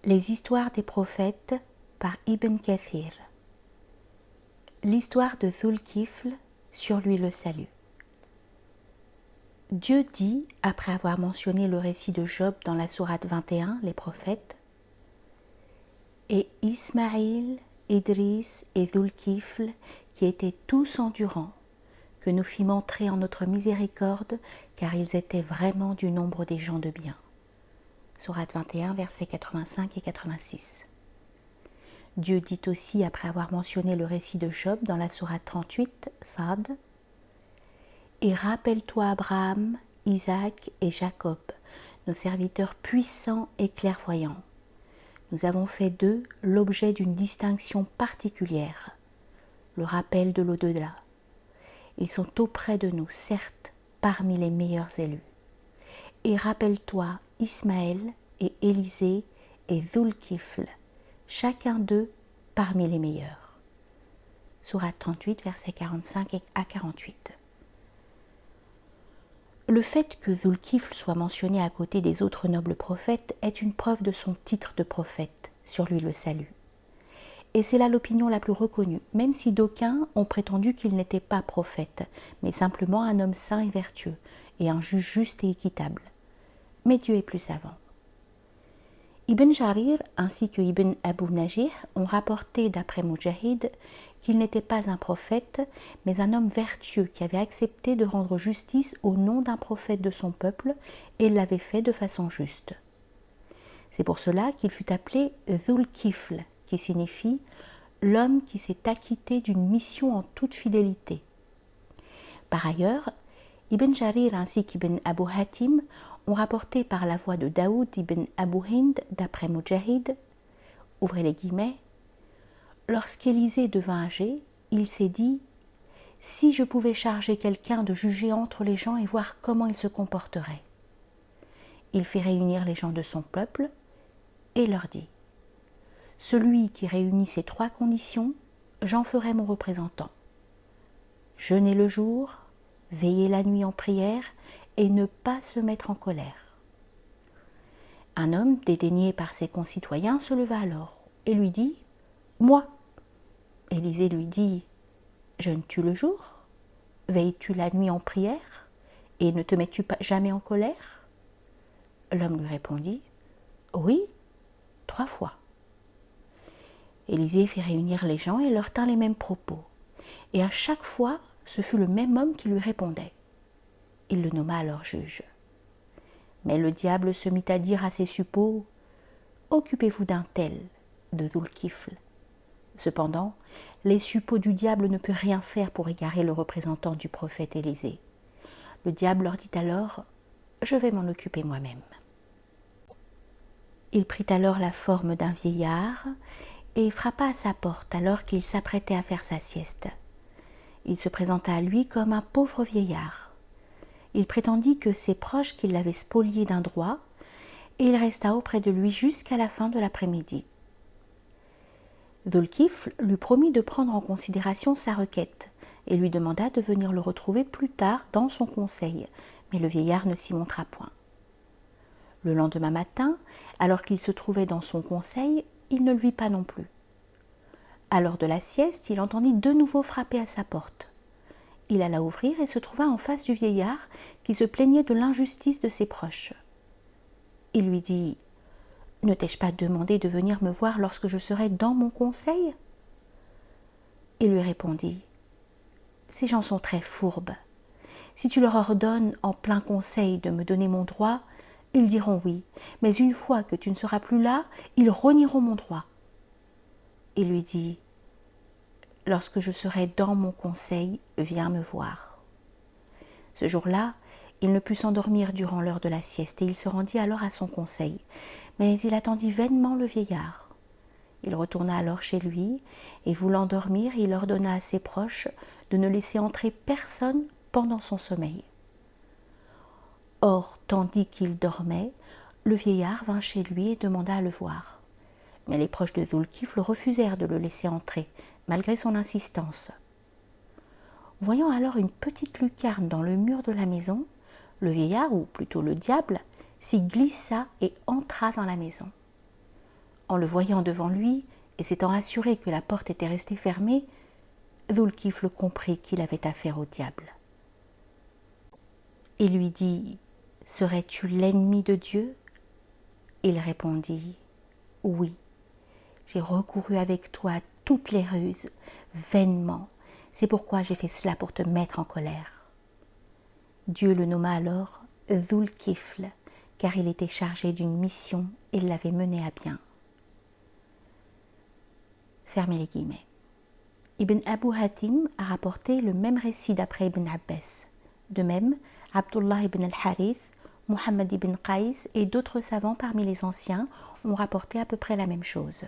Les histoires des prophètes par Ibn Kathir. L'histoire de Dhul-Kifl, sur lui le salut. Dieu dit, après avoir mentionné le récit de Job dans la sourate 21, les prophètes, et Ismaïl, Idris et Dhul-Kifl, qui étaient tous endurants, que nous fîmes entrer en notre miséricorde, car ils étaient vraiment du nombre des gens de bien. Sourate 21, versets 85 et 86. Dieu dit aussi, après avoir mentionné le récit de Job dans la sourate 38, Sad, « Et rappelle-toi Abraham, Isaac et Jacob, nos serviteurs puissants et clairvoyants. Nous avons fait d'eux l'objet d'une distinction particulière, le rappel de l'au-delà. Ils sont auprès de nous, certes, parmi les meilleurs élus. Et rappelle-toi Ismaël et Élisée et Dhul-Kifl, chacun d'eux parmi les meilleurs. » Sourate 38, versets 45 à 48. Le fait que Dhul-Kifl soit mentionné à côté des autres nobles prophètes est une preuve de son titre de prophète, sur lui le salut. Et c'est là l'opinion la plus reconnue, même si d'aucuns ont prétendu qu'il n'était pas prophète, mais simplement un homme saint et vertueux, et un juge juste et équitable. Mais Dieu est plus savant. Ibn Jarir ainsi que Ibn Abu Najih ont rapporté d'après Mujahid qu'il n'était pas un prophète, mais un homme vertueux qui avait accepté de rendre justice au nom d'un prophète de son peuple et l'avait fait de façon juste. C'est pour cela qu'il fut appelé Dhul-Kifl, qui signifie « l'homme qui s'est acquitté d'une mission en toute fidélité ». Par ailleurs, Ibn Jarir ainsi qu'Ibn Abu Hatim ont rapporté par la voix de Daoud ibn Abu Hind d'après Mujahid, ouvrez les guillemets, lorsqu'Élisée devint âgé, il s'est dit « Si je pouvais charger quelqu'un de juger entre les gens et voir comment il se comporterait. » Il fit réunir les gens de son peuple et leur dit « Celui qui réunit ces trois conditions, j'en ferai mon représentant. Jeûner le jour, veiller la nuit en prière et ne pas se mettre en colère. » Un homme dédaigné par ses concitoyens se leva alors et lui dit « Moi !» Élisée lui dit « Jeûnes-tu le jour? Veilles-tu la nuit en prière? Et ne te mets-tu pas jamais en colère ?» L'homme lui répondit « Oui, 3 fois. » Élisée fit réunir les gens et leur tint les mêmes propos. Et à chaque fois, ce fut le même homme qui lui répondait. Il le nomma alors juge. Mais le diable se mit à dire à ses suppôts « Occupez-vous d'un tel, de Dhul-Kifl. » Cependant, les suppôts du diable ne purent rien faire pour égarer le représentant du prophète Élisée. Le diable leur dit alors « Je vais m'en occuper moi-même. » Il prit alors la forme d'un vieillard et frappa à sa porte alors qu'il s'apprêtait à faire sa sieste. Il se présenta à lui comme un pauvre vieillard. Il prétendit que ses proches qui l'avaient spolié d'un droit, et il resta auprès de lui jusqu'à la fin de l'après-midi. Dhul-Kifl lui promit de prendre en considération sa requête et lui demanda de venir le retrouver plus tard dans son conseil, mais le vieillard ne s'y montra point. Le lendemain matin, alors qu'il se trouvait dans son conseil, il ne le vit pas non plus. À l'heure de la sieste, il entendit de nouveau frapper à sa porte. Il alla ouvrir et se trouva en face du vieillard qui se plaignait de l'injustice de ses proches. Il lui dit « Ne t'ai-je pas demandé de venir me voir lorsque je serai dans mon conseil ?» Il lui répondit « Ces gens sont très fourbes. Si tu leur ordonnes en plein conseil de me donner mon droit, ils diront oui, mais une fois que tu ne seras plus là, ils renieront mon droit. » Il lui dit « Lorsque je serai dans mon conseil, viens me voir. » Ce jour-là, il ne put s'endormir durant l'heure de la sieste et il se rendit alors à son conseil. Mais il attendit vainement le vieillard. Il retourna alors chez lui et voulant dormir, il ordonna à ses proches de ne laisser entrer personne pendant son sommeil. Or, tandis qu'il dormait, le vieillard vint chez lui et demanda à le voir. Mais les proches de Dhul-Kifl refusèrent de le laisser entrer, malgré son insistance. Voyant alors une petite lucarne dans le mur de la maison, le vieillard, ou plutôt le diable, s'y glissa et entra dans la maison. En le voyant devant lui et s'étant assuré que la porte était restée fermée, Dhul-Kifl comprit qu'il avait affaire au diable. Il lui dit « Serais-tu l'ennemi de Dieu ?» Il répondit « Oui, j'ai recouru avec toi à toutes les ruses, vainement, c'est pourquoi j'ai fait cela pour te mettre en colère. » Dieu le nomma alors Dhul-Kifl, car il était chargé d'une mission et l'avait menée à bien. Fermez les guillemets. Ibn Abu Hatim a rapporté le même récit d'après Ibn Abbas. De même, Abdullah ibn al-Harith, Muhammad ibn Qais et d'autres savants parmi les anciens ont rapporté à peu près la même chose.